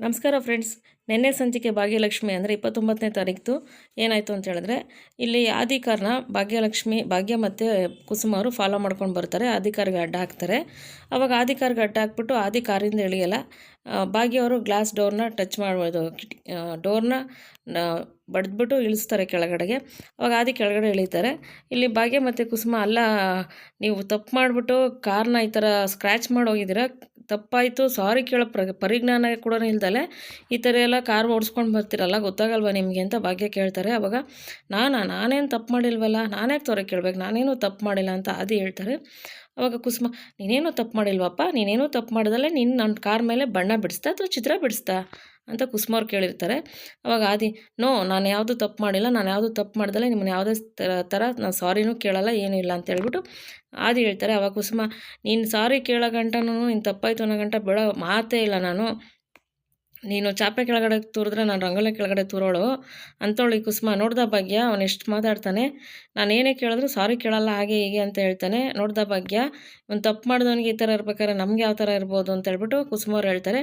ನಮಸ್ಕಾರ ಫ್ರೆಂಡ್ಸ್. ನಿನ್ನೆ ಸಂಚಿಕೆ ಭಾಗ್ಯಲಕ್ಷ್ಮಿ ಅಂದರೆ 29ನೇ ತಾರೀಕು ಏನಾಯಿತು ಅಂತ ಹೇಳಿದ್ರೆ, ಇಲ್ಲಿ ಆದಿಕಾರನ ಭಾಗ್ಯ ಮತ್ತು ಕುಸುಮ ಅವರು ಫಾಲೋ ಮಾಡ್ಕೊಂಡು ಬರ್ತಾರೆ. ಆದಿಕಾರ್ಗೆ ಅಡ್ಡ ಹಾಕ್ತಾರೆ. ಅವಾಗ ಆದಿಕಾರ್ಗೆ ಅಡ್ಡ ಹಾಕ್ಬಿಟ್ಟು ಆದಿಕಾರಿಂದ ಇಳಿಯಲ್ಲ. ಭಾಗ್ಯ ಅವರು ಗ್ಲಾಸ್ ಡೋರ್ನ ಟಚ್ ಮಾಡ್ಬೋದು, ಡೋರ್ನ ಬಡಿದ್ಬಿಟ್ಟು ಇಳಿಸ್ತಾರೆ ಕೆಳಗಡೆಗೆ. ಅವಾಗ ಆದಿ ಕೆಳಗಡೆ ಇಳಿತಾರೆ. ಇಲ್ಲಿ ಭಾಗ್ಯ ಮತ್ತು ಕುಸುಮ ಅಲ್ಲ, ನೀವು ತಪ್ಪು ಮಾಡಿಬಿಟ್ಟು ಕಾರ್ನ ಈ ಥರ ಸ್ಕ್ರ್ಯಾಚ್ ಮಾಡಿ ಹೋಗಿದ್ದೀರ, ತಪ್ಪಾಯಿತು, ಸಾರಿ ಕೇಳೋ ಪರಿಜ್ಞಾನ ಕೂಡ ಇಲ್ದಲೆ ಈ ಥರ ಎಲ್ಲ ಕಾರ್ ಓಡಿಸ್ಕೊಂಡು ಬರ್ತಿರಲ್ಲ, ಗೊತ್ತಾಗಲ್ವ ನಿಮಗೆ ಅಂತ ಭಾಗ್ಯ ಕೇಳ್ತಾರೆ. ಅವಾಗ ನಾನೇನು ತಪ್ಪು ಮಾಡಿಲ್ವಲ್ಲ, ನಾನ್ಯಾಕೆ ತೋರ ಕೇಳ್ಬೇಕು, ನಾನೇನು ತಪ್ಪು ಮಾಡಿಲ್ಲ ಅಂತ ಆದಿ ಹೇಳ್ತಾರೆ. ಅವಾಗ ಕುಸುಮ, ನೀನೇನು ತಪ್ಪು ಮಾಡಿಲ್ವಪ್ಪ, ನೀನೇನು ತಪ್ಪು ಮಾಡಿದಲ್ಲೇ ನೀನು ನನ್ನ ಕಾರ್ ಮೇಲೆ ಬಣ್ಣ ಬಿಡಿಸ್ತಾ ಅಥವಾ ಚಿತ್ರ ಬಿಡಿಸ್ತಾ ಅಂತ ಕುಸುಮ ಕೇಳಿರ್ತಾರೆ. ಅವಾಗ ಆದಿ, ನಾನು ಯಾವುದು ತಪ್ಪು ಮಾಡಿಲ್ಲ, ನಾನು ಯಾವುದು ತಪ್ಪು ಮಾಡ್ದಲ್ಲೇ ನಿಮ್ಮನ್ನ ಯಾವುದೇ ಥರ ನಾನು ಸಾರಿನೂ ಕೇಳಲ್ಲ, ಏನೂ ಇಲ್ಲ ಅಂತ ಹೇಳ್ಬಿಟ್ಟು ಆದಿ ಹೇಳ್ತಾರೆ. ಅವಾಗ ಕುಸುಮ, ನೀನು ಸಾರಿ ಕೇಳೋ ಗಂಟನೂ ನೀನು ತಪ್ಪಾಯಿತು ಅನ್ನೋ ಗಂಟ ಬಿಡೋ ಮಾತೇ ಇಲ್ಲ ನಾನು, ನೀನು ಚಾಪೆ ಕೆಳಗಡೆ ತೂರಿದ್ರೆ ನಾನು ರಂಗೋಲಿ ಕೆಳಗಡೆ ತೂರೋಳು ಅಂತವಳು ಈ ಕುಸುಮ. ನೋಡ್ದ ಭಾಗ್ಯ ಅವನು ಎಷ್ಟು ಮಾತಾಡ್ತಾನೆ, ನಾನು ಏನೇ ಕೇಳಿದ್ರು ಸಾರಿ ಕೇಳಲ್ಲ ಹಾಗೆ ಹೀಗೆ ಅಂತ ಹೇಳ್ತಾನೆ. ನೋಡ್ದ ಭಾಗ್ಯ ಒಂದು ತಪ್ಪು ಮಾಡಿದವನಿಗೆ ಈ ಥರ ಇರ್ಬೇಕಾದ್ರೆ ನಮ್ಗೆ ಯಾವ ಥರ ಇರ್ಬೋದು ಅಂತ ಹೇಳ್ಬಿಟ್ಟು ಕುಸುಮವ್ರು ಹೇಳ್ತಾರೆ.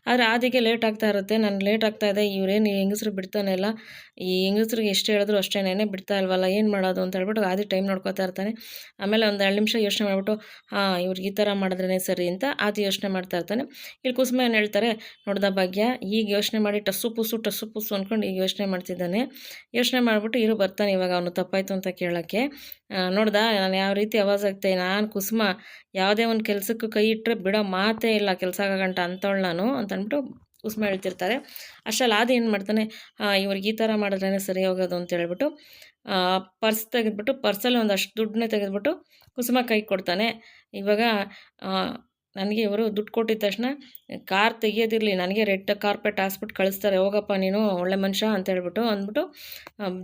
ಆದರೆ ಆದಿಗೆ ಲೇಟ್ ಆಗ್ತಾ ಇರುತ್ತೆ, ನಾನು ಲೇಟ್ ಆಗ್ತಾ ಇದೆ, ಇವರೇನು ಈ ಹೆಂಗಸ್ರು ಬಿಡ್ತಾನೆ ಇಲ್ಲ, ಈ ಹೆಂಗಸ್ರಿಗೆ ಎಷ್ಟು ಹೇಳಿದ್ರು ಅಷ್ಟೇನೇ ಬಿಡ್ತಾ ಇಲ್ವಲ್ಲ, ಏನು ಮಾಡೋದು ಅಂತ ಹೇಳ್ಬಿಟ್ಟು ಆದಿ ಟೈಮ್ ನೋಡ್ಕೊತಾ ಇರ್ತಾನೆ. ಆಮೇಲೆ ಒಂದು 2 ನಿಮಿಷ ಯೋಚನೆ ಮಾಡಿಬಿಟ್ಟು ಇವ್ರಿಗೆ ಈ ಥರ ಮಾಡಿದ್ರೇ ಸರಿ ಅಂತ ಆದಿ ಯೋಚನೆ ಮಾಡ್ತಾ ಇರ್ತಾನೆ. ಇಲ್ಲಿ ಕುಸುಮ ಏನು ಹೇಳ್ತಾರೆ, ನೋಡ್ದ ಭಾಗ್ಯ ಈಗ ಯೋಚನೆ ಮಾಡಿ ಟಸ್ಸು ಪುಸ್ಸು ಅಂದ್ಕೊಂಡು ಈಗ ಯೋಚನೆ ಮಾಡ್ತಿದ್ದಾನೆ. ಯೋಚನೆ ಮಾಡಿಬಿಟ್ಟು ಬರ್ತಾನೆ ಇವಾಗ ಅವನು ತಪ್ಪಾಯಿತು ಅಂತ ಕೇಳೋಕ್ಕೆ. ನೋಡ್ದ ನಾನು ಯಾವ ರೀತಿ ಆವಾಜ್ ಆಗ್ತಾಯಿ, ನಾನು ಕುಸುಮ ಯಾವುದೇ ಒಂದು ಕೆಲಸಕ್ಕೂ ಕೈ ಇಟ್ಟರೆ ಬಿಡೋ ಮಾತೇ ಇಲ್ಲ, ಕೆಲಸ ಆಗಂಟ ಅಂತವಳು ನಾನು ಅಂತಂದ್ಬಿಟ್ಟು ಕುಸುಮ ಹೇಳ್ತಿರ್ತಾರೆ. ಅಷ್ಟರಲ್ಲಿ ಆದಿ ಏನು ಮಾಡ್ತಾನೆ, ಇವ್ರಿಗೆ ಈ ಥರ ಮಾಡಿದ್ರೇ ಸರಿ ಹೋಗೋದು ಅಂತ ಹೇಳ್ಬಿಟ್ಟು ಪರ್ಸ್ ತೆಗೆದ್ಬಿಟ್ಟು ಪರ್ಸಲ್ಲಿ ಒಂದಷ್ಟು ದುಡ್ಡನ್ನೇ ತೆಗೆದ್ಬಿಟ್ಟು ಕುಸುಮ ಕೈ ಕೊಡ್ತಾನೆ. ಇವಾಗ ನನಗೆ ಇವರು ದುಡ್ಡು ಕೊಟ್ಟಿದ ತಕ್ಷಣ ಕಾರ್ ತೆಗಿಯೋದಿರಲಿ, ನನಗೆ ರೆಡ್ ಕಾರ್ಪೆಟ್ ಹಾಸ್ಬಿಟ್ಟು ಕಳಿಸ್ತಾರೆ, ಹೋಗಪ್ಪ ನೀನು ಒಳ್ಳೆ ಮನುಷ್ಯ ಅಂತ ಹೇಳ್ಬಿಟ್ಟು ಅಂದ್ಬಿಟ್ಟು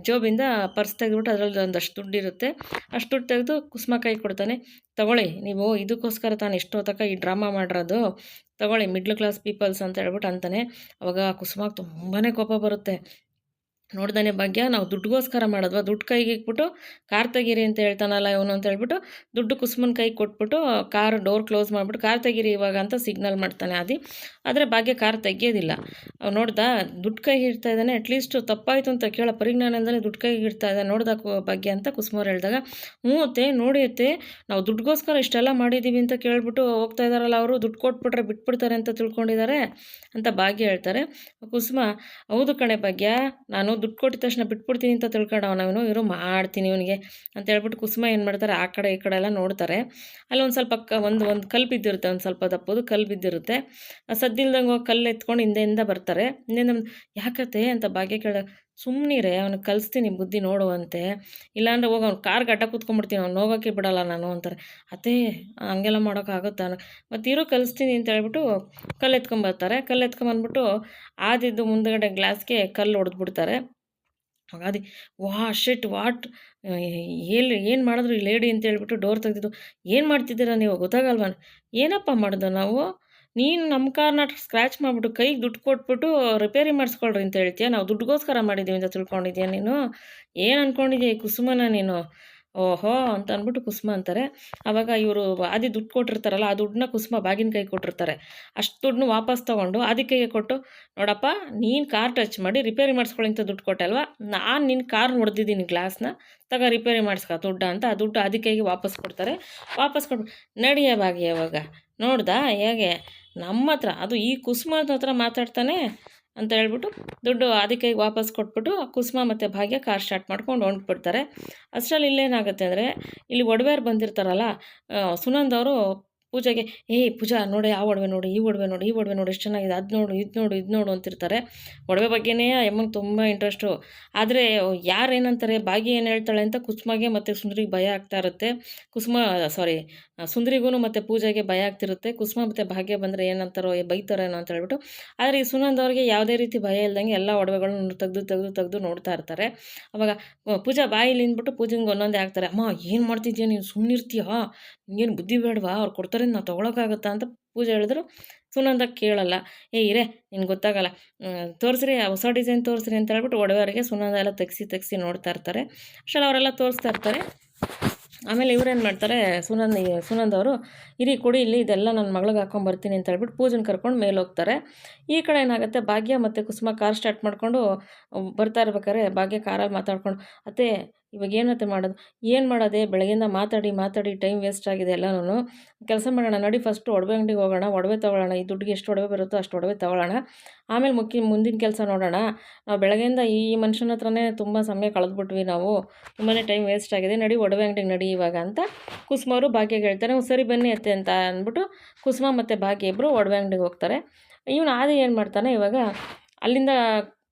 ಜೋಬಿಂದ ಪರ್ಸ್ ತೆಗೆದ್ಬಿಟ್ಟು ಅದರಲ್ಲಿ ಒಂದಷ್ಟು ದುಡ್ಡು ಇರುತ್ತೆ, ಅಷ್ಟು ದುಡ್ಡು ತೆಗೆದು ಕುಸುಮ ಕೈ ಕೊಡ್ತಾನೆ. ತಗೊಳ್ಳಿ, ನೀವು ಇದಕ್ಕೋಸ್ಕರ ತಾನು ಎಷ್ಟೋ ಈ ಡ್ರಾಮಾ ಮಾಡಿರೋದು, ತಗೊಳ್ಳಿ ಮಿಡ್ಲ್ ಕ್ಲಾಸ್ ಪೀಪಲ್ಸ್ ಅಂತ ಹೇಳ್ಬಿಟ್ಟು ಅಂತಾನೆ. ಅವಾಗ ಕುಸುಮಾಗೆ ತುಂಬಾ ಕೋಪ ಬರುತ್ತೆ. ನೋಡ್ದಾನೆ ಭಾಗ್ಯ, ನಾವು ದುಡ್ಡುಗೋಸ್ಕರ ಮಾಡೋದ್ವಾ, ದುಡ್ಡು ಕೈಗೆ ಇಕ್ಬಿಟ್ಟು ಕಾರ್ ತೆಗೀರಿ ಅಂತ ಹೇಳ್ತಾನಲ್ಲ ಇವನು ಅಂತ ಹೇಳ್ಬಿಟ್ಟು ದುಡ್ಡು ಕುಸುಮನ ಕೈಗೆ ಕೊಟ್ಬಿಟ್ಟು ಕಾರ್ ಡೋರ್ ಕ್ಲೋಸ್ ಮಾಡಿಬಿಟ್ಟು ಕಾರ್ ತೆಗೀರಿ ಇವಾಗ ಅಂತ ಸಿಗ್ನಲ್ ಮಾಡ್ತಾನೆ ಆದಿ. ಆದರೆ ಭಾಗ್ಯ ಕಾರ್ ತೆಗಿಯೋದಿಲ್ಲ. ನೋಡ್ದ ದುಡ್ಡು ಕೈಗೆ ಇಡ್ತಾ ಇದ್ದಾನೆ, ಅಟ್ಲೀಸ್ಟ್ ತಪ್ಪಾಯಿತು ಅಂತ ಕೇಳೋ ಪರಿಜ್ಞಾನ ಇಲ್ದೇ ದುಡ್ಡು ಕೈಗೆ ಇಡ್ತಾ ಇದ್ದಾನೆ ನೋಡ್ದ ಭಾಗ್ಯ ಅಂತ ಕುಸುಮವ್ರು ಹೇಳಿದಾಗ, ನೋಡಿಯುತ್ತೆ ನಾವು ದುಡ್ಡುಗೋಸ್ಕರ ಇಷ್ಟೆಲ್ಲ ಮಾಡಿದ್ದೀವಿ ಅಂತ ಕೇಳ್ಬಿಟ್ಟು ಹೋಗ್ತಾ ಇದ್ದಾರಲ್ಲ, ಅವರು ದುಡ್ಡು ಕೊಟ್ಬಿಟ್ರೆ ಬಿಟ್ಬಿಡ್ತಾರೆ ಅಂತ ತಿಳ್ಕೊಂಡಿದ್ದಾರೆ ಅಂತ ಭಾಗ್ಯ ಹೇಳ್ತಾರೆ. ಕುಸುಮ, ಹೌದು ಕಣೆ ಭಾಗ್ಯ, ನಾನು ದುಡ್ಡು ಕೊಟ್ಟಿದ ತಕ್ಷಣ ಬಿಟ್ಬಿಡ್ತೀನಿ ಅಂತ ತಿಳ್ಕೊಂಡವನವನು, ಇವರು ಮಾಡ್ತೀನಿ ಇವನಿಗೆ ಅಂತ ಹೇಳ್ಬಿಟ್ಟು ಕುಸುಮ ಏನು ಮಾಡ್ತಾರೆ, ಆ ಕಡೆ ಈ ಕಡೆ ಎಲ್ಲ ನೋಡ್ತಾರೆ. ಅಲ್ಲಿ ಒಂದು ಸ್ವಲ್ಪ ಒಂದು ಕಲ್ಲು ಬಿದ್ದಿರುತ್ತೆ, ಒಂದು ಸ್ವಲ್ಪ ದಪ್ಪದು ಕಲ್ಲು ಬಿದ್ದಿರುತ್ತೆ. ಸದ್ದಿಲ್ದಂಗೆ ಹೋಗಿ ಕಲ್ಲು ಎತ್ಕೊಂಡು ಹಿಂದೆಯಿಂದ ಬರ್ತಾರೆ. ಹಿಂದೆಯಿಂದ ಯಾಕತ್ತೆ ಅಂತ ಭಾಗ್ಯ ಕೇಳಿದಾಗ, ಸುಮ್ಮನಿರೇ ಅವ್ನಿಗೆ ಕಲಿಸ್ತೀನಿ ಬುದ್ಧಿ ನೋಡುವಂತೆ, ಇಲ್ಲಾಂದರೆ ಹೋಗಿ ಅವ್ನು ಕಾರ್ಗೆ ಅಡ್ಡ ಕೂತ್ಕೊಂಡ್ಬಿಡ್ತೀನಿ, ಅವ್ನು ಹೋಗೋಕ್ಕೆ ಬಿಡೋಲ್ಲ ನಾನು ಅಂತಾರೆ. ಅದೇ ಹಂಗೆಲ್ಲ ಮಾಡೋಕ್ಕಾಗುತ್ತಾ, ಮತ್ತು ಇರೋ ಕಲಿಸ್ತೀನಿ ಅಂತ ಹೇಳ್ಬಿಟ್ಟು ಕಲ್ಲು ಎತ್ಕೊಂಬರ್ತಾರೆ. ಕಲ್ಲು ಎತ್ಕೊಂಬಂದ್ಬಿಟ್ಟು ಆದಿದ್ದು ಮುಂದುಗಡೆ ಗ್ಲಾಸ್ಗೆ ಕಲ್ಲು ಹೊಡೆದ್ಬಿಡ್ತಾರೆ. ಹಾಗಾದಿ ವಾಟ್ ಏನು ಮಾಡಿದ್ರು ಈ ಲೇಡಿ ಅಂತ ಹೇಳ್ಬಿಟ್ಟು ಡೋರ್ ತೆಗೆದಿದ್ದು, ಏನು ಮಾಡ್ತಿದ್ದೀರಾ ನೀವು ಗೊತ್ತಾಗಲ್ವ, ಏನಪ್ಪ ಮಾಡ್ದೆ ನಾವು, ನೀನು ನಮ್ಮ ಕಾರ್ನ ಸ್ಕ್ರ್ಯಾಚ್ ಮಾಡಿಬಿಟ್ಟು ಕೈಗೆ ದುಡ್ಡು ಕೊಟ್ಬಿಟ್ಟು ರಿಪೇರಿ ಮಾಡಿಸ್ಕೊಳ್ರಿ ಅಂತ ಹೇಳ್ತೀಯ, ನಾವು ದುಡ್ಡುಗೋಸ್ಕರ ಮಾಡಿದ್ದೀವಿ ಅಂತ ತಿಳ್ಕೊಂಡಿದ್ಯಾ ನೀನು, ಏನು ಅಂದ್ಕೊಂಡಿದ್ಯಾ ಈ ಕುಸುಮನ ನೀನು, ಓಹೋ ಅಂತ ಅಂದ್ಬಿಟ್ಟು ಕುಸುಮ ಅಂತಾರೆ. ಆವಾಗ ಇವರು ಆದಿ ದುಡ್ಡು ಕೊಟ್ಟಿರ್ತಾರಲ್ಲ, ಆ ದುಡ್ಡನ್ನ ಕುಸುಮ ಬಾಗಿನ ಕೈ ಕೊಟ್ಟಿರ್ತಾರೆ. ಅಷ್ಟು ದುಡ್ಡನ್ನ ವಾಪಸ್ ತೊಗೊಂಡು ಆದಿ ಕೈಗೆ ಕೊಟ್ಟು, ನೋಡಪ್ಪ ನೀನು ಕಾರ್ ಟಚ್ ಮಾಡಿ ರಿಪೇರಿ ಮಾಡಿಸ್ಕೊಳ್ಳಿ ಅಂತ ದುಡ್ಡು ಕೊಟ್ಟೆ ಅಲ್ವಾ, ನಾನು ನಿನ್ನ ಕಾರ್ ಹೊಡೆದಿದ್ದೀನಿ ಗ್ಲಾಸ್ನ, ರಿಪೇರಿ ಮಾಡಿಸ್ಕೊ ದುಡ್ಡು ಅಂತ ಆ ದುಡ್ಡು ಆದಿ ಕೈಗೆ ವಾಪಸ್ ಕೊಡ್ತಾರೆ. ವಾಪಸ್ ಕೊಟ್ಟು ನಡಿಯ ಬಾಗಿ ಯಾವಾಗ ನೋಡ್ದಾ ಹೇಗೆ ನಮ್ಮ ಹತ್ರ, ಅದು ಈ ಕುಸುಮ ಹತ್ರ ಮಾತಾಡ್ತಾನೆ ಅಂತ ಹೇಳ್ಬಿಟ್ಟು ದುಡ್ಡು ಅದಕ್ಕೆ ವಾಪಸ್ ಕೊಟ್ಬಿಟ್ಟು ಕುಸುಮ ಮತ್ತು ಭಾಗ್ಯ ಕಾರ್ ಸ್ಟಾರ್ಟ್ ಮಾಡ್ಕೊಂಡು ಹೊಂಟ್ಬಿಡ್ತಾರೆ. ಅಷ್ಟರಲ್ಲಿ ಇಲ್ಲೇನಾಗುತ್ತೆ ಅಂದರೆ, ಇಲ್ಲಿ ಒಡವೆಯವ್ರು ಬಂದಿರ್ತಾರಲ್ಲ, ಸುನಂದ್ ಅವರು ಪೂಜೆಗೆ, ಪೂಜಾ ನೋಡಿ ಆ ಒಡವೆ ನೋಡಿ, ಈ ಒಡವೆ ನೋಡಿ, ಈ ಒಡವೆ ನೋಡಿ ಎಷ್ಟು ಚೆನ್ನಾಗಿದೆ, ಅದು ನೋಡು ಇದು ನೋಡು ಅಂತಿರ್ತಾರೆ. ಒಡವೆ ಬಗ್ಗೆನೇ ಎಮ್ಮಂಗೆ ತುಂಬ ಇಂಟ್ರೆಸ್ಟು. ಆದರೆ ಯಾರೇನಂತಾರೆ, ಭಾಗ್ಯ ಏನು ಹೇಳ್ತಾಳೆ ಅಂತ ಕುಸುಮಗೆ ಮತ್ತು ಸುಂದ್ರಿಗೆ ಭಯ ಆಗ್ತಾ ಇರುತ್ತೆ. ಸುಂದ್ರಿಗೂ ಮತ್ತು ಪೂಜೆಗೆ ಭಯ ಆಗ್ತಿರುತ್ತೆ. ಕುಸುಮ ಮತ್ತು ಭಾಗ್ಯ ಬಂದರೆ ಏನಂತಾರೋ ಬೈತಾರೇನೋ ಅಂತ ಹೇಳ್ಬಿಟ್ಟು. ಆದರೆ ಈ ಸುನಂದ್ ಅವ್ರಿಗೆ ಯಾವುದೇ ರೀತಿ ಭಯ ಇಲ್ದಂಗೆ ಎಲ್ಲ ಒಡವೆಗಳನ್ನ ತೆಗೆದು ನೋಡ್ತಾ ಇರ್ತಾರೆ. ಅವಾಗ ಪೂಜಾ ಬಾಯಿಲಿ ಅಂದ್ಬಿಟ್ಟು ಪೂಜೆಗೆ ಒಂದೊಂದೇ ಆಗ್ತಾರೆ. ಅಮ್ಮ ಏನು ಮಾಡ್ತಿದ್ಯಾ ನೀನು, ಸುಮ್ಮನಿರ್ತೀಯಾ, ನಿಂಗೇನು ಬುದ್ಧಿ ಬೇಡವಾ, ಅವ್ರು ಕೊಡ್ತಾರೆ ನಾವು ತೊಗೊಳಕ್ಕಾಗತ್ತಾ ಅಂತ ಪೂಜೆ ಹೇಳಿದ್ರು. ಸುನಂದ ಕೇಳಲ್ಲ, ಇರೇ ನಿನ್ಗೆ ಗೊತ್ತಾಗಲ್ಲ, ತೋರಿಸ್ರಿ ಹೊಸ ಡಿಸೈನ್ ತೋರಿಸ್ರಿ ಅಂತ ಹೇಳ್ಬಿಟ್ಟು ಒಡವೆಯವರಿಗೆ ಸುನಂದ ಎಲ್ಲ ತೆಗ್ಸಿ ನೋಡ್ತಾ ಇರ್ತಾರೆ. ಅಷ್ಟರಲ್ಲಿ ಅವರೆಲ್ಲ ತೋರಿಸ್ತಾ ಇರ್ತಾರೆ. ಆಮೇಲೆ ಇವ್ರೇನು ಮಾಡ್ತಾರೆ, ಸುನಂದ್ ಅವರು, ಇರಿ ಕೊಡಿ ಇಲ್ಲಿ ಇದೆಲ್ಲ ನನ್ನ ಮಗಳಿಗೆ ಹಾಕ್ಕೊಂಬರ್ತೀನಿ ಅಂತ ಹೇಳ್ಬಿಟ್ಟು ಪೂಜೆನ ಕರ್ಕೊಂಡು ಮೇಲೆ ಹೋಗ್ತಾರೆ. ಈ ಕಡೆ ಏನಾಗುತ್ತೆ, ಭಾಗ್ಯ ಮತ್ತು ಕುಸುಮ ಕಾರ್ ಸ್ಟಾರ್ಟ್ ಮಾಡಿಕೊಂಡು ಬರ್ತಾ ಇರ್ಬೇಕಾದ್ರೆ ಭಾಗ್ಯ ಕಾರಲ್ಲಿ ಮಾತಾಡ್ಕೊಂಡು, ಅತ್ತೆ ಇವಾಗ ಏನತ್ತೆ ಮಾಡೋದು, ಏನು ಮಾಡೋದೆ, ಬೆಳಗ್ಗೆಯಿಂದ ಮಾತಾಡಿ ಟೈಮ್ ವೇಸ್ಟ್ ಆಗಿದೆ ಎಲ್ಲನೂ. ಕೆಲಸ ಮಾಡೋಣ ನಡಿ, ಫಸ್ಟು ಒಡವೆ ಅಂಗಡಿಗೆ ಹೋಗೋಣ, ಒಡವೆ ತೊಗೊಳ್ಳೋಣ, ಈ ದುಡ್ಡಿಗೆ ಎಷ್ಟು ಒಡವೆ ಬರುತ್ತೋ ಅಷ್ಟು ಒಡವೆ ತೊಗೊಳ್ಳೋಣ, ಆಮೇಲೆ ಮುಂದಿನ ಕೆಲಸ ನೋಡೋಣ. ನಾವು ಬೆಳಗ್ಗೆಯಿಂದ ಈ ಮನುಷ್ಯನ ಹತ್ರನೇ ತುಂಬ ಸಮಯ ಕಳೆದ್ಬಿಟ್ವಿ ನಾವು, ತುಂಬಾ ಟೈಮ್ ವೇಸ್ಟ್ ಆಗಿದೆ, ನಡಿ ಒಡವೆ ಅಂಗಡಿಗೆ ನಡಿ ಇವಾಗ ಅಂತ ಕುಸುಮ ಅವರು ಭಾಗ್ಯಗೆ ಹೇಳ್ತಾರೆ. ಸರಿ ಬನ್ನಿ ಅತ್ತೆ ಅಂತ ಅಂದ್ಬಿಟ್ಟು ಕುಸುಮ ಮತ್ತು ಭಾಗ್ಯ ಇಬ್ಬರು ಒಡವೆ ಅಂಗಡಿಗೆ ಹೋಗ್ತಾರೆ. ಇವನು ಆದಿ ಏನು ಮಾಡ್ತಾನೆ, ಇವಾಗ ಅಲ್ಲಿಂದ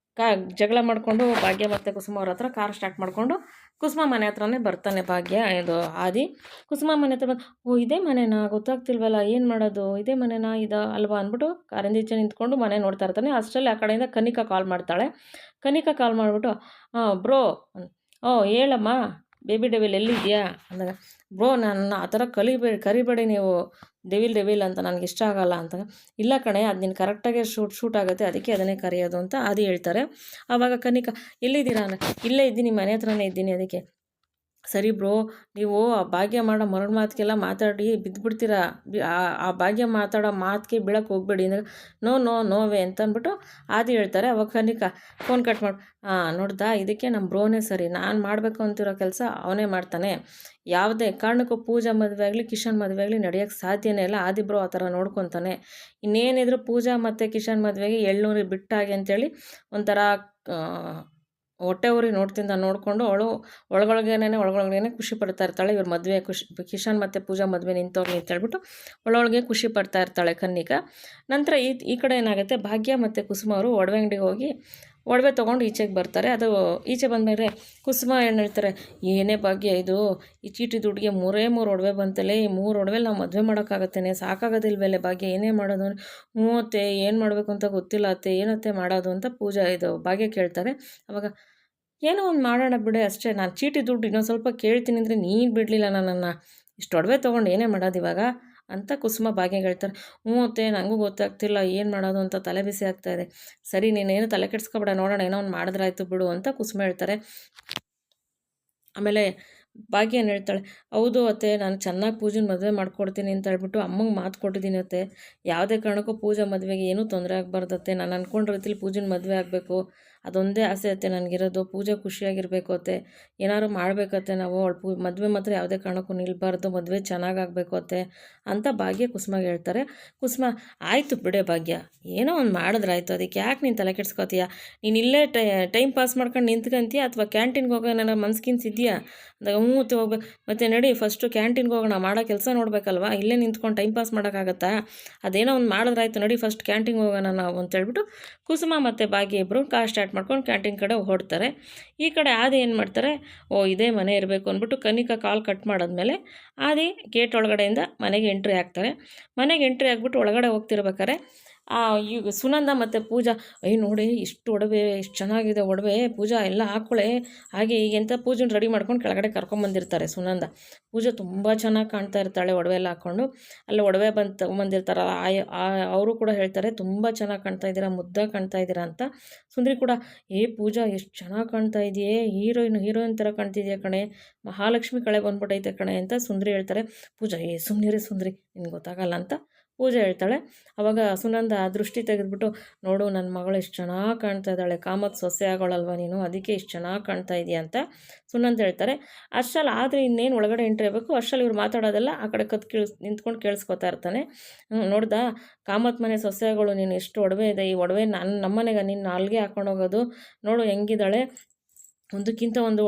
ಜಗಳ ಮಾಡಿಕೊಂಡು ಭಾಗ್ಯ ಮತ್ತು ಕುಸುಮ ಅವ್ರ ಹತ್ರ ಕಾರ್ ಸ್ಟಾರ್ಟ್ ಮಾಡಿಕೊಂಡು ಕುಸುಮ ಮನೆ ಹತ್ರನೇ ಬರ್ತಾನೆ. ಭಾಗ್ಯ ಇದು ಆದಿ ಕುಸುಮ ಮನೆ ಹತ್ರ ಬಂದು, ಓ ಇದೇ ಮನೆನಾ, ಗೊತ್ತಾಗ್ತಿಲ್ವಲ್ಲ, ಏನು ಮಾಡೋದು, ಇದೇ ಮನೆನಾ ಅಲ್ವಾ ಅಂದ್ಬಿಟ್ಟು ಕಾರಿಂದ ಈಚೆ ನಿಂತ್ಕೊಂಡು ಮನೆ ನೋಡ್ತಾ ಇರ್ತಾನೆ. ಅಷ್ಟರಲ್ಲಿ ಆ ಕಡೆಯಿಂದ ಕನಿಕಾ ಕಾಲ್ ಮಾಡ್ತಾಳೆ. ಕನಿಕಾ ಕಾಲ್ ಮಾಡಿಬಿಟ್ಟು, ಬ್ರೋ, ಓ ಹೇಳಮ್ಮ ಬೇಬಿ ಡೆವಿಲ್ ಎಲ್ಲಿದೆಯಾ ಅಂದಾಗ, ಬ್ರೋ ನನ್ನ ಆ ಥರ ಕರಿಬೇಡಿ ನೀವು, ಡೆವಿಲ್ ಅಂತ ನನಗೆ ಇಷ್ಟ ಆಗಲ್ಲ ಅಂತ. ಇಲ್ಲ ಕಣೆ, ಅದು ನೀನು ಕರೆಕ್ಟಾಗಿ ಶೂಟ್ ಆಗುತ್ತೆ, ಅದಕ್ಕೆ ಅದನ್ನೇ ಕರೆಯೋದು ಅಂತ ಆದಿ ಹೇಳ್ತಾರೆ. ಆವಾಗ ಕನಿಕಾ, ಎಲ್ಲಿದ್ದೀರಾ, ಇಲ್ಲೇ ಇದ್ದೀನಿ, ಮನೆ ಹತ್ರನೇ ಇದ್ದೀನಿ. ಅದಕ್ಕೆ ಸರಿ ಬ್ರೋ, ನೀವು ಆ ಭಾಗ್ಯ ಮಾಡೋ ಮರಳು ಮಾತಿಗೆಲ್ಲ ಮಾತಾಡಿ ಬಿದ್ದುಬಿಡ್ತೀರಾ, ಆ ಭಾಗ್ಯ ಮಾತಾಡೋ ಮಾತಿಗೆ ಬೀಳಕ್ಕೆ ಹೋಗ್ಬೇಡಿ ಅಂದಾಗ, ನೋವೇ ಅಂತ ಅಂದ್ಬಿಟ್ಟು ಆದಿ ಹೇಳ್ತಾರೆ. ಅವಾಗ ಕನಿಕಾ ಫೋನ್ ಕಟ್ ಮಾಡಿ, ನೋಡ್ದಾ, ಇದಕ್ಕೆ ನಮ್ಮ ಬ್ರೋನೇ ಸರಿ, ನಾನು ಮಾಡಬೇಕು ಅಂತಿರೋ ಕೆಲಸ ಅವನೇ ಮಾಡ್ತಾನೆ, ಯಾವುದೇ ಕಾರಣಕ್ಕೂ ಪೂಜಾ ಮದುವೆ ಆಗಲಿ ಕಿಶನ್ ಮದುವೆ ಆಗಲಿ ನಡೆಯೋಕ್ಕೆ ಸಾಧ್ಯನೇ ಇಲ್ಲ, ಆದಿ ಬ್ರೋ ಆ ಥರ ನೋಡ್ಕೊತಾನೆ, ಇನ್ನೇನಿದ್ರು ಪೂಜಾ ಮತ್ತು ಕಿಶನ್ ಮದುವೆಗೆ 700 ಬಿಟ್ಟಾಗೆ ಅಂತೇಳಿ ಒಂಥರ ಹೊಟ್ಟೆ ಊರಿ ನೋಡಿಕೊಂಡು ಅವಳು ಒಳಗೊಳಗೇನೆ ಖುಷಿ ಪಡ್ತಾ ಇರ್ತಾಳೆ. ಇವ್ರ ಮದುವೆ ಕಿಶನ್ ಮತ್ತು ಪೂಜಾ ಮದುವೆ ನಿಂತೋಗಿ ಅಂತ ಹೇಳ್ಬಿಟ್ಟು ಒಳಗೆ ಖುಷಿ ಪಡ್ತಾ ಇರ್ತಾಳೆ ಕನ್ನಿಕಾ. ನಂತರ ಈ ಕಡೆ ಏನಾಗುತ್ತೆ, ಭಾಗ್ಯ ಮತ್ತು ಕುಸುಮ ಅವರು ಒಡವೆ ಅಂಗಡಿಗೆ ಹೋಗಿ ಒಡವೆ ತೊಗೊಂಡು ಈಚೆಗೆ ಬರ್ತಾರೆ. ಅದು ಈಚೆ ಬಂದಮೇಲೆ ಕುಸುಮ ಏನು ಹೇಳ್ತಾರೆ, ಏನೇ ಭಾಗ್ಯ ಇದು, ಈ ಚೀಟಿ ದುಡ್ಡಿಗೆ 3 ಒಡವೆ ಬಂತಲೇ, ಈ 3 ಒಡವೆಲಿ ನಾವು ಮದುವೆ ಮಾಡೋಕ್ಕಾಗತ್ತೇನೆ, ಸಾಕಾಗೋದಿಲ್ವೇ ಭಾಗ್ಯ, ಏನೇ ಮಾಡೋದು, ಅತ್ತೆ ಏನು ಮಾಡಬೇಕು ಅಂತ ಗೊತ್ತಿಲ್ಲ ಅತ್ತೆ, ಏನತ್ತೆ ಮಾಡೋದು ಅಂತ ಭಾಗ್ಯ ಕೇಳ್ತಾರೆ. ಅವಾಗ ಏನೋ ಒಂದು ಮಾಡೋಣ ಬಿಡೆ ಅಷ್ಟೇ, ನಾನು ಚೀಟಿ ದುಡ್ಡು ಇನ್ನೊಂದು ಸ್ವಲ್ಪ ಕೇಳ್ತೀನಿ ಅಂದರೆ ನೀನು ಬಿಡಲಿಲ್ಲ ನನ್ನನ್ನು, ಇಷ್ಟು ಒಡವೆ ತೊಗೊಂಡು ಏನೇ ಮಾಡೋದು ಇವಾಗ ಅಂತ ಕುಸುಮ ಭಾಗ್ಯಗೆ ಹೇಳ್ತಾರೆ. ಅತ್ತೆ ನನಗೂ ಗೊತ್ತಾಗ್ತಿಲ್ಲ ಏನು ಮಾಡೋದು ಅಂತ ತಲೆ ಬಿಸಿ ಆಗ್ತಾಯಿದೆ. ಸರಿ ನೀನೇನು ತಲೆ ಕೆಡಿಸ್ಕೊಬೇಡ, ನೋಡೋಣ ಏನೋ ಒಂದು ಮಾಡಿದ್ರಾಯ್ತು ಬಿಡು ಅಂತ ಕುಸುಮ ಹೇಳ್ತಾರೆ. ಆಮೇಲೆ ಭಾಗ್ಯ ಏನು ಹೇಳ್ತಾಳೆ, ಹೌದು ಅತ್ತೆ, ನಾನು ಚೆನ್ನಾಗಿ ಪೂಜೆನ ಮದುವೆ ಮಾಡ್ಕೊಡ್ತೀನಿ ಅಂತ ಹೇಳ್ಬಿಟ್ಟು ಅಮ್ಮಂಗೆ ಮಾತು ಕೊಟ್ಟಿದ್ದೀನಿ ಅತ್ತೆ, ಯಾವುದೇ ಕಾರಣಕ್ಕೂ ಪೂಜಾ ಮದುವೆಗೆ ಏನೂ ತೊಂದರೆ ಆಗಬಾರ್ದತ್ತೆ, ನಾನು ಅಂದ್ಕೊಂಡ್ರ ರೀತಿಲಿ ಪೂಜೆನ ಮದುವೆ ಆಗಬೇಕು, ಅದೊಂದೇ ಆಸೆ ಅತ್ತೆ ನನಗಿರೋದು, ಪೂಜೆ ಖುಷಿಯಾಗಿರಬೇಕು ಅತ್ತೆ, ಏನಾದ್ರು ಮಾಡಬೇಕತ್ತೆ ನಾವು, ಅವಳು ಮದುವೆ ಮಾತ್ರ ಯಾವುದೇ ಕಾರಣಕ್ಕೂ ನಿಲ್ಬಾರ್ದು, ಮದುವೆ ಚೆನ್ನಾಗಾಗಬೇಕು ಅತ್ತೆ ಅಂತ ಭಾಗ್ಯ ಕುಸುಮಗೆ ಹೇಳ್ತಾರೆ. ಕುಸುಮ, ಆಯಿತು ಬಿಡೆ ಭಾಗ್ಯ, ಏನೋ ಒಂದು ಮಾಡಿದ್ರಾಯ್ತು, ಅದಕ್ಕೆ ಯಾಕೆ ನೀನು ತಲೆ ಕೆಡ್ಸ್ಕೊತೀಯ, ನೀನು ಇಲ್ಲೇ ಟೈಮ್ ಪಾಸ್ ಮಾಡ್ಕೊಂಡು ನಿಂತ್ಕೊಂತೀಯ ಅಥವಾ ಕ್ಯಾಂಟೀನ್ಗೆ ಹೋಗೋ ನನ್ನ ಮನ್ಸ್ಕಿನ್ಸಿದ್ಯಾ ಅಂದಾಗ, ಹೋಗ್ಬೇಕು, ಮತ್ತು ನಡಿ ಫಸ್ಟು ಕ್ಯಾಂಟೀನ್ಗೆ ಹೋಗೋಣ, ಮಾಡೋ ಕೆಲಸ ನೋಡಬೇಕಲ್ವ, ಇಲ್ಲೇ ನಿಂತ್ಕೊಂಡು ಟೈಮ್ ಪಾಸ್ ಮಾಡೋಕ್ಕಾಗತ್ತಾ, ಅದೇನೋ ಒಂದು ಮಾಡಿದ್ರಾಯ್ತು, ನಡಿ ಫಸ್ಟ್ ಕ್ಯಾಂಟೀನ್ಗೆ ಹೋಗೋಣ ನಾವು ಅಂತೇಳ್ಬಿಟ್ಟು ಕುಸುಮ ಮತ್ತು ಭಾಗ್ಯ ಇಬ್ಬರು ಕಾರ್ ಸ್ಟಾರ್ಟ್ ಮಾಡ್ಕೊಂಡು ಕ್ಯಾಂಟೀನ್ ಕಡೆ ಹೊರಡ್ತಾರೆ. ಈ ಕಡೆ ಆದಿ ಏನು ಮಾಡ್ತಾರೆ, ಓ ಇದೇ ಮನೆ ಇರಬೇಕು ಅಂದ್ಬಿಟ್ಟು ಕನಿಕಾ ಕಾಲ್ ಕಟ್ ಮಾಡಿದ್ಮೇಲೆ ಆದಿ ಗೇಟ್ ಒಳಗಡೆಯಿಂದ ಮನೆಗೆ ಎಂಟ್ರಿ ಆಗ್ತಾರೆ. ಮನೆಗೆ ಎಂಟ್ರಿ ಆಗಿಬಿಟ್ಟು ಒಳಗಡೆ ಹೋಗ್ತಿರ್ಬೇಕಾರೆ ಈಗ ಸುನಂದ ಮತ್ತು ಪೂಜಾ, ನೋಡಿ ಇಷ್ಟು ಒಡವೆ, ಇಷ್ಟು ಚೆನ್ನಾಗಿದೆ ಒಡವೆ, ಪೂಜಾ ಎಲ್ಲ ಹಾಕ್ಕೊಳೆ ಹಾಗೆ ಹೀಗೆ ಅಂತ ಪೂಜೆನ ರೆಡಿ ಮಾಡ್ಕೊಂಡು ಕೆಳಗಡೆ ಕರ್ಕೊಂಬಂದಿರ್ತಾರೆ ಸುನಂದ. ಪೂಜಾ ತುಂಬ ಚೆನ್ನಾಗಿ ಕಾಣ್ತಾ ಇರ್ತಾಳೆ ಒಡವೆ ಎಲ್ಲ ಹಾಕ್ಕೊಂಡು, ಅಲ್ಲಿ ಒಡವೆ ಬಂದು ತೊಗೊಂಬಂದಿರ್ತಾರಲ್ಲ, ಅವರು ಕೂಡ ಹೇಳ್ತಾರೆ ತುಂಬ ಚೆನ್ನಾಗಿ ಕಾಣ್ತಾ ಇದ್ದೀರಾ, ಮುದ್ದಾಗಿ ಕಾಣ್ತಾ ಇದ್ದೀರಾ ಅಂತ. ಸುಂದ್ರಿ ಕೂಡ, ಪೂಜಾ ಎಷ್ಟು ಚೆನ್ನಾಗಿ ಕಾಣ್ತಾ ಇದೆಯೇ, ಹೀರೋಯಿನ್ ಥರ ಕಾಣ್ತಿದ್ಯಾ ಕಣೆ, ಮಹಾಲಕ್ಷ್ಮಿ ಕಳೆ ಬಂದ್ಬಿಟ್ಟೈತೆ ಕಣೆ ಅಂತ ಸುಂದ್ರಿ ಹೇಳ್ತಾರೆ. ಪೂಜಾ, ಸುಮ್ಮನಿರಿ ಸುಂದ್ರಿ, ನಿನ್ಗೆ ಗೊತ್ತಾಗಲ್ಲ ಅಂತ ಪೂಜೆ ಹೇಳ್ತಾಳೆ. ಆವಾಗ ಸುನಂದ ದೃಷ್ಟಿ ತೆಗೆದುಬಿಟ್ಟು, ನೋಡು ನನ್ನ ಮಗಳು ಎಷ್ಟು ಚೆನ್ನಾಗಿ ಕಾಣ್ತಾ ಇದ್ದಾಳೆ, ಕಾಮತ್ ಸೊಸೆ ಆಗೋಳಲ್ವ ನೀನು, ಅದಕ್ಕೆ ಇಷ್ಟು ಚೆನ್ನಾಗಿ ಕಾಣ್ತಾ ಇದೆಯಾ ಅಂತ ಸುನಂದ ಹೇಳ್ತಾರೆ. ಅಷ್ಟರಲ್ಲಿ ಆದರೆ ಇನ್ನೇನು ಒಳಗಡೆ ಎಂಟ್ರಿ ಆಗಬೇಕು, ಅಷ್ಟರಲ್ಲಿ ಇವ್ರು ಮಾತಾಡೋದೆಲ್ಲ ಆ ಕಡೆ ನಿಂತ್ಕೊಂಡು ಕೇಳಿಸ್ಕೊತಾ ಇರ್ತಾನೆ. ನೋಡ್ದಾ ಕಾಮತ್ ಮನೆ ಸೊಸೆಗಳು, ನೀನು ಎಷ್ಟು ಒಡವೆ ಇದೆ, ಈ ಒಡವೆ ನಮ್ಮನೆಗೆ ನೀನು ನಾಲ್ಗೆ ಹಾಕೊಂಡು ಹೋಗೋದು, ನೋಡು ಹೆಂಗಿದ್ದಾಳೆ, ಒಂದಕ್ಕಿಂತ ಒಂದು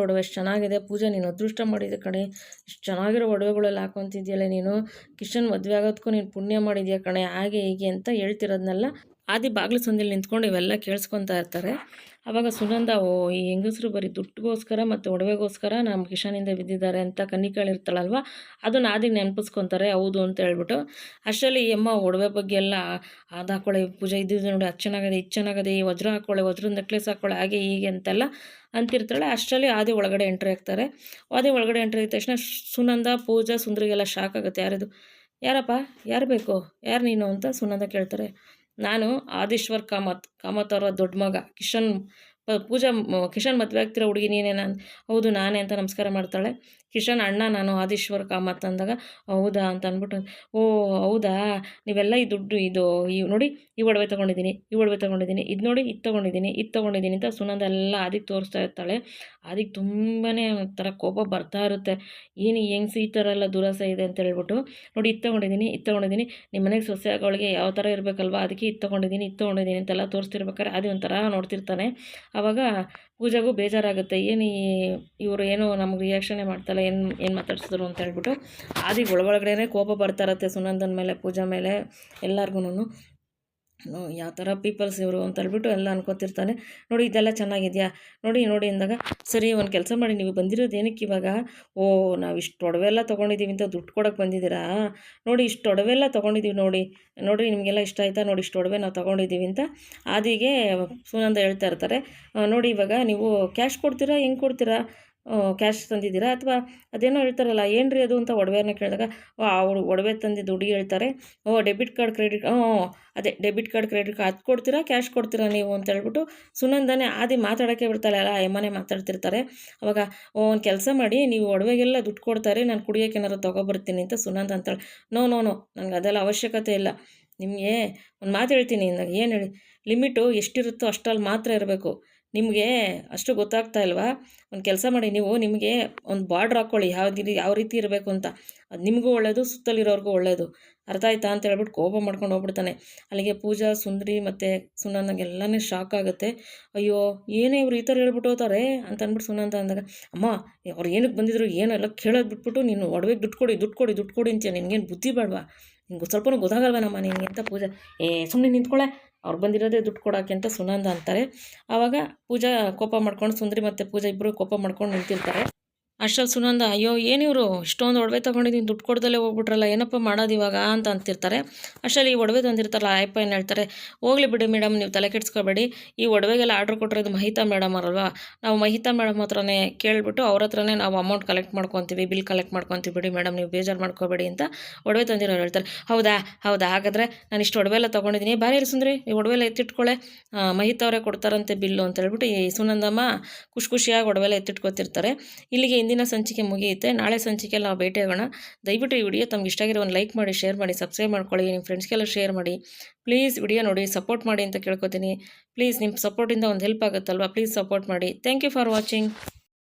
ಒಡವೆ ಎಷ್ಟು ಚೆನ್ನಾಗಿದೆ, ಪೂಜೆ ನೀನು ಅದೃಷ್ಟ ಮಾಡಿದೆ ಕಣೆ, ಇಷ್ಟು ಚೆನ್ನಾಗಿರೋ ಒಡವೆಗಳೆಲ್ಲ ಹಾಕೊತಿದ್ಯಲ್ಲ ನೀನು, ಕಿಶನ್ ಮದುವೆ ಆಗೋದಕ್ಕೂ ನೀನು ಪುಣ್ಯ ಮಾಡಿದ್ಯಾ ಕಣೆ, ಹಾಗೆ ಹೀಗೆ ಅಂತ ಹೇಳ್ತಿರೋದನ್ನೆಲ್ಲ ಆದಿ ಬಾಗಿಲು ಸಂದಿಯಲ್ಲಿ ನಿಂತ್ಕೊಂಡು ಇವೆಲ್ಲ ಕೇಳಿಸ್ಕೊತಾ ಇರ್ತಾರೆ. ಆವಾಗ ಸುನಂದ, ಈ ಹೆಂಗಸರು ಬರೀ ದುಡ್ಡುಗೋಸ್ಕರ ಮತ್ತು ಒಡವೆಗೋಸ್ಕರ ನಮ್ಮ ಕಿಶನಿಂದ ಬಿದ್ದಿದ್ದಾರೆ ಅಂತ ಕನ್ನಿಕಾಳಿರ್ತಾಳಲ್ವ, ಅದನ್ನು ಆದಿಗೆ ನೆನಪಿಸ್ಕೊತಾರೆ. ಹೌದು ಅಂತ ಹೇಳ್ಬಿಟ್ಟು ಅಷ್ಟರಲ್ಲಿ ಈ ಅಮ್ಮ ಒಡವೆ ಬಗ್ಗೆ ಎಲ್ಲ, ಅದು ಹಾಕ್ಕೊಳ್ಳೆ ಪೂಜೆ, ಇದ್ದಿದ್ದು ನೋಡಿ ಅದು ಚೆನ್ನಾಗಿದೆ, ಇದು ಚೆನ್ನಾಗಿದೆ, ಈ ವಜ್ರ ಹಾಕ್ಕೊಳ್ಳೆ, ವಜ್ರದ ನೆಕ್ಲೆಸ್ ಹಾಕ್ಕೊಳ್ಳೆ, ಹಾಗೆ ಹೀಗೆ ಅಂತೆಲ್ಲ ಅಂತಿರ್ತಾಳೆ. ಅಷ್ಟರಲ್ಲಿ ಆದಿ ಒಳಗಡೆ ಎಂಟ್ರಿ ಆಗ್ತಾರೆ. ಆದಿ ಒಳಗಡೆ ಎಂಟ್ರಿ ಆಗಿದ ತಕ್ಷಣ ಸುನಂದ, ಪೂಜಾ, ಸುಂದರಿಗೆಲ್ಲ ಶಾಕ್ ಆಗುತ್ತೆ. ಯಾರಪ್ಪ, ಯಾರು ಬೇಕು, ಯಾರು ನೀನು ಅಂತ ಸುನಂದ ಕೇಳ್ತಾರೆ. ನಾನು ಆದೀಶ್ವರ್ ಕಾಮತ್ ಅವರ ದೊಡ್ಡ ಮಗ, ಕಿಶನ್ ಪೂಜಾ ಕಿಶನ್ ಮದುವೆ ಆಗ್ತಿರೋ ಹುಡುಗಿ ನೀನೇನ? ಹೌದು ನಾನೇ ಅಂತ ನಮಸ್ಕಾರ ಮಾಡ್ತಾಳೆ. ಕಿಶನ್ ಅಣ್ಣ ನಾನು ಆದೀಶ್ವರ್ ಕಾಮತ್ ಅಂದಾಗ ಹೌದಾ ಅಂತ ಅಂದ್ಬಿಟ್ಟು, ಓ ಹೌದಾ, ನೀವೆಲ್ಲ ಈ ದುಡ್ಡು ಇದು ನೋಡಿ ಈ ಒಡವೆ ತೊಗೊಂಡಿದ್ದೀನಿ, ಈ ಒಡವೆ ತೊಗೊಂಡಿದ್ದೀನಿ, ಇದು ನೋಡಿ ಇದು ತೊಗೊಂಡಿದ್ದೀನಿ ಅಂತ ಸುನಂದ ಎಲ್ಲ ಆದಿಗೆ ತೋರಿಸ್ತಾ ಇರ್ತಾಳೆ. ಆದಿಗೆ ತುಂಬಾ ಒಂಥರ ಕೋಪ ಬರ್ತಾ ಇರುತ್ತೆ. ಏನು ಹೆಂಗ್ಸಿ ಈ ಥರ ಎಲ್ಲ ದುರಾಸೆ ಇದೆ ಅಂತ ಹೇಳ್ಬಿಟ್ಟು, ನೋಡಿ ಇದು ತೊಗೊಂಡಿದ್ದೀನಿ ನಿಮ್ಮ ಮನೆಗೆ ಸೊಸೆ ಆಗೋಳಿಗೆ ಯಾವ ಥರ ಇರಬೇಕಲ್ವ, ಅದಕ್ಕೆ ಇದು ತೊಗೊಂಡಿದ್ದೀನಿ ಅಂತೆಲ್ಲ ತೋರಿಸ್ತಿರ್ಬೇಕಾದ್ರೆ ಅದು ಒಂಥರ ನೋಡ್ತಿರ್ತಾನೆ. ಆವಾಗ ಪೂಜೆಗೂ ಬೇಜಾರಾಗುತ್ತೆ, ಏನು ಇವರು ಏನೋ ನಮ್ಗೆ ರಿಯಾಕ್ಷನ್ನೇ ಮಾಡ್ತಾಳೆ, ಏನು ಮಾತಾಡ್ಸಿದ್ರು ಅಂತ ಹೇಳ್ಬಿಟ್ಟು ಆದಿಗೆ ಒಳಗಡೆನೇ ಕೋಪ ಬರ್ತಾ ಇರುತ್ತೆ ಸುನಂದನ ಮೇಲೆ, ಪೂಜಾ ಮೇಲೆ, ಎಲ್ಲರಿಗೂ ಯಾವ ಥರ ಪೀಪಲ್ಸ್ ಇವರು ಅಂತ ಹೇಳ್ಬಿಟ್ಟು ಎಲ್ಲ ಅನ್ಕೋತಿರ್ತಾನೆ. ನೋಡಿ ಇದೆಲ್ಲ ಚೆನ್ನಾಗಿದೆಯಾ, ನೋಡಿ ಅಂದಾಗ, ಸರಿ ಒಂದು ಕೆಲಸ ಮಾಡಿ, ನೀವು ಬಂದಿರೋದು ಏನಕ್ಕೆ ಇವಾಗ? ಓ ನಾವು ಇಷ್ಟು ಒಡವೆ ಎಲ್ಲ ತೊಗೊಂಡಿದ್ದೀವಿ ಅಂತ ದುಡ್ಡು ಕೊಡೋಕ್ಕೆ ಬಂದಿದ್ದೀರಾ? ನೋಡಿ ಇಷ್ಟು ಒಡವೆ ಎಲ್ಲ ತೊಗೊಂಡಿದ್ದೀವಿ, ನೋಡಿ ನಿಮಗೆಲ್ಲ ಇಷ್ಟ ಆಯಿತಾ, ನೋಡಿ ಇಷ್ಟು ಒಡವೆ ನಾವು ತೊಗೊಂಡಿದ್ದೀವಿ ಅಂತ ಆದಿಗೆ ಸುನಂದ ಹೇಳ್ತಾ ಇರ್ತಾರೆ. ನೋಡಿ ಇವಾಗ ನೀವು ಕ್ಯಾಶ್ ಕೊಡ್ತೀರಾ, ಹೆಂಗೆ ಕೊಡ್ತೀರಾ? ಕ್ಯಾಶ್ ತಂದಿದ್ದೀರಾ ಅಥವಾ ಅದೇನೋ ಹೇಳ್ತಾರಲ್ಲ ಏನು ರೀ ಅದು ಅಂತ ಒಡವೆನ ಕೇಳಿದಾಗ ಅವರು ಒಡವೆ ತಂದಿದ್ದು ಹುಡುಗಿ ಹೇಳ್ತಾರೆ, ಡೆಬಿಟ್ ಕಾರ್ಡ್ ಕ್ರೆಡಿಟ್, ಅದೇ ಡೆಬಿಟ್ ಕಾರ್ಡ್ ಕ್ರೆಡಿಟ್ ಕಾರ್ಡ್ ಅದು ಕೊಡ್ತೀರಾ, ಕ್ಯಾಶ್ ಕೊಡ್ತೀರಾ ನೀವು ಅಂತ ಹೇಳ್ಬಿಟ್ಟು ಸುನಂದನೇ ಆದಿ ಮಾತಾಡೋಕ್ಕೆ ಬಿಡ್ತಾಳೆ ಅಲ್ಲ, ಎಮ್ಮನೆ ಮಾತಾಡ್ತಿರ್ತಾರೆ. ಅವಾಗ ಒಂದು ಕೆಲಸ ಮಾಡಿ, ನೀವು ಒಡವೆಗೆಲ್ಲ ದುಡ್ಡು ಕೊಡ್ತಾರೆ, ನಾನು ಕುಡಿಯೋಕೆ ಏನಾರು ತೊಗೊಬರ್ತೀನಿ ಅಂತ ಸುನಂದ ಅಂತಾಳೆ. ನೋ ನನಗೆ ಅದೆಲ್ಲ ಅವಶ್ಯಕತೆ ಇಲ್ಲ, ನಿಮಗೆ ಒಂದು ಮಾತು ಹೇಳ್ತೀನಿ ಅಂದಾಗ, ಏನು ಹೇಳಿ, ಲಿಮಿಟು ಎಷ್ಟಿರುತ್ತೋ ಅಷ್ಟಲ್ಲಿ ಮಾತ್ರ ಇರಬೇಕು. ನಿಮಗೆ ಅಷ್ಟು ಗೊತ್ತಾಗ್ತಾ ಇಲ್ವಾ? ಒಂದು ಕೆಲಸ ಮಾಡಿ, ನಿಮಗೆ ಒಂದು ಬಾರ್ಡ್ರ್ ಹಾಕ್ಕೊಳ್ಳಿ, ಯಾವ ರೀತಿ ಇರಬೇಕು ಅಂತ, ಅದು ನಿಮಗೂ ಒಳ್ಳೆಯದು, ಸುತ್ತಲಿರೋರ್ಗೂ ಒಳ್ಳೆಯದು. ಅರ್ಥ ಆಯ್ತಾ ಅಂತ ಹೇಳ್ಬಿಟ್ಟು ಕೋಪ ಮಾಡ್ಕೊಂಡು ಹೋಗ್ಬಿಡ್ತಾನೆ. ಅಲ್ಲಿಗೆ ಪೂಜಾ, ಸುಂದರಿ ಮತ್ತು ಸುನಂದಂಗೆಲ್ಲನೇ ಶಾಕ್ ಆಗುತ್ತೆ. ಅಯ್ಯೋ ಏನೇ ಇವ್ರು ಈ ಥರ ಹೇಳ್ಬಿಟ್ಟು ಹೋಗ್ತಾರೆ ಅಂತ ಅಂದ್ಬಿಟ್ಟು ಸುನಂದ ಅಂದಾಗ, ಅಮ್ಮ ಅವ್ರು ಏನಕ್ಕೆ ಬಂದಿದ್ರು ಎಲ್ಲ ಕೇಳೋದು ಬಿಟ್ಬಿಟ್ಟು ನೀನು ಒಡವೆಗೆ ದುಡ್ಡು ಕೊಡಿ ಅಂತೀಯ, ನಿನಗೇನು ಬುದ್ಧಿ ಬೇಡವಾ? ನಿಂಗೆ ಸ್ವಲ್ಪನೂ ಗೊತ್ತಾಗಲ್ವೇನಮ್ಮ ನಿನಗೆ ಅಂತ ಪೂಜಾ, ಸುಮ್ಮನೆ ನಿಂತ್ಕೊಳ್ಳೆ, ಅವ್ರು ಬಂದಿರೋದೇ ದುಡ್ಡು ಕೊಡೋಕ್ಕೆ ಅಂತ ಸುನಂದ ಅಂತಾರೆ. ಆವಾಗ ಪೂಜಾ ಕೋಪ ಮಾಡ್ಕೊಂಡು, ಸುಂದರಿ ಮತ್ತು ಪೂಜಾ ಇಬ್ಬರು ಕೋಪ ಮಾಡ್ಕೊಂಡು ನಿಂತಿರ್ತಾರೆ. ಅಷ್ಟರಲ್ಲಿ ಸುನಂದ, ಅಯ್ಯೋ ಏನಿವರು ಇಷ್ಟೊಂದು ಒಡವೆ ತೊಗೊಂಡಿದ್ದೀನಿ, ದುಡ್ಡು ಕೊಡ್ದಲ್ಲೇ ಹೋಗ್ಬಿಟ್ರಲ್ಲ, ಏನಪ್ಪ ಮಾಡೋದು ಇವಾಗ ಅಂತ ಅಂತಿರ್ತಾರೆ. ಅಷ್ಟರಲ್ಲಿ ಈ ಒಡವೆ ತಂದಿರ್ತಾರಲ್ಲ ಆಯಪ್ಪ ಏನು ಹೇಳ್ತಾರೆ, ಹೋಗ್ಲಿ ಬಿಡಿ ಮೇಡಮ್, ನೀವು ತಲೆ ಕೆಡಿಸ್ಕೋಬೇಡಿ, ಈ ಒಡವೆಗೆಲ್ಲ ಆರ್ಡ್ರ್ ಕೊಟ್ಟಿರೋದು ಮಹಿತಾ ಮೇಡಮ್ ಅವರಲ್ವಾ, ನಾವು ಮಹಿತಾ ಮೇಡಮ್ ಹತ್ರನೇ ಕೇಳಿಬಿಟ್ಟು ಅವ್ರ ಹತ್ರನೇ ನಾವು ಅಮೌಂಟ್ ಕಲೆಕ್ಟ್ ಮಾಡ್ಕೊತೀವಿ, ಬಿಲ್ ಕಲೆಕ್ಟ್ ಮಾಡ್ಕೊತೀವಿ ಬಿಡಿ ಮೇಡಮ್, ನೀವು ಬೇಜಾರು ಮಾಡ್ಕೋಬೇಡಿ ಅಂತ ಒಡವೆ ತಂದಿರೋರು ಹೇಳ್ತಾರೆ. ಹೌದಾ ಹಾಗಾದರೆ ನಾನು ಇಷ್ಟು ಒಡವೆ ಎಲ್ಲ ತೊಗೊಂಡಿದ್ದೀನಿ, ಬಾರಿ ಸುಂದ್ರಿ ಈ ಒಡವೆ ಎಲ್ಲ ಎತ್ತಿಟ್ಕೊಳ್ಳೆ, ಮಹಿತಾ ಅವರೇ ಕೊಡ್ತಾರಂತೆ ಬಿಲ್ಲು ಅಂತ ಹೇಳ್ಬಿಟ್ಟು ಈ ಸುನಂದಮ್ಮ ಖುಷಿಯಾಗಿ ಒಡವೆ ಎಲ್ಲ ಎತ್ತಿಟ್ಕೊತಿರ್ತಾರೆ. ಇಲ್ಲಿಗೆ ಇಂದಿನ ಸಂಚಿಕೆ ಮುಗಿಯುತ್ತೆ. ನಾಳೆ ಸಂಚಿಕೆಯಲ್ಲಿ ನಾವು ಭೇಟಿಯಾಗೋಣ. ದಯವಿಟ್ಟು ಈ ವಿಡಿಯೋ ತಮ್ಗೆ ಇಷ್ಟ ಆಗಿರೋ ಒಂದು ಲೈಕ್ ಮಾಡಿ, ಶೇರ್ ಮಾಡಿ, ಸಬ್ಸ್ಕ್ರೈಬ್ ಮಾಡ್ಕೊಳ್ಳಿ, ನಿಮ್ಮ ಫ್ರೆಂಡ್ಸ್ಗೆಲ್ಲ ಶೇರ್ ಮಾಡಿ. ಪ್ಲೀಸ್ ವಿಡಿಯೋ ನೋಡಿ ಸಪೋರ್ಟ್ ಮಾಡಿ ಅಂತ ಕೇಳ್ಕೊತೀನಿ. ಪ್ಲೀಸ್ ನಿಮ್ಮ ಸಪೋರ್ಟಿಂದ ಒಂದು ಹೆಲ್ಪ್ ಆಗುತ್ತಲ್ವ, ಪ್ಲೀಸ್ ಸಪೋರ್ಟ್ ಮಾಡಿ. Thank you for watching.